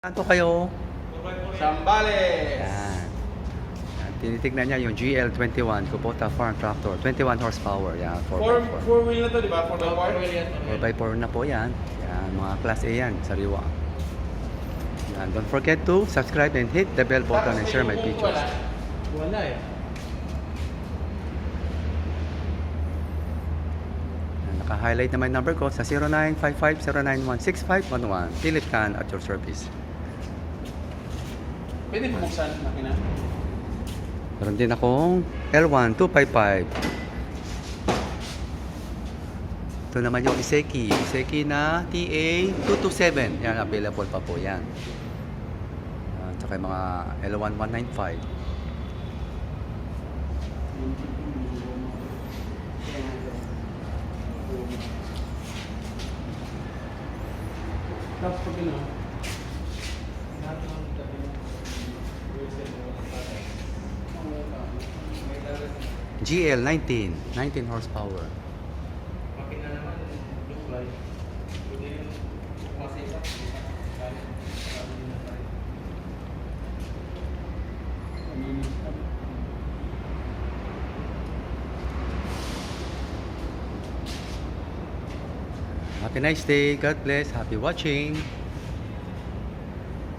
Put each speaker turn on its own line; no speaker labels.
Anto kayo?
Sambales!
Yan. Yan. Tinitignan niya yung GL21 Kubota Farm Tractor. 21 horsepower. Yan. 4x4.
Four wheel na to, di ba? 4x4?
4x4 na po yan. Yan. Mga class A yan. Sariwa. Yan. Don't forget to subscribe and hit the bell button and share my pictures.
Wala eh.
Yan. Naka-highlight naman yung number ko sa 0955-091-6511. Philip Can at your service.
Pwede bumuksan makina?
Meron din akong L1 255. Ito naman yung Iseki. Iseki na TA 227. Yan, available pa po yan. At saka yung mga L1 195.
Tapos pag gano'n,
GL 19 horsepower.
makina naman, yung fly. Pwede yung masisa.
Happy nice day. God bless. Happy watching.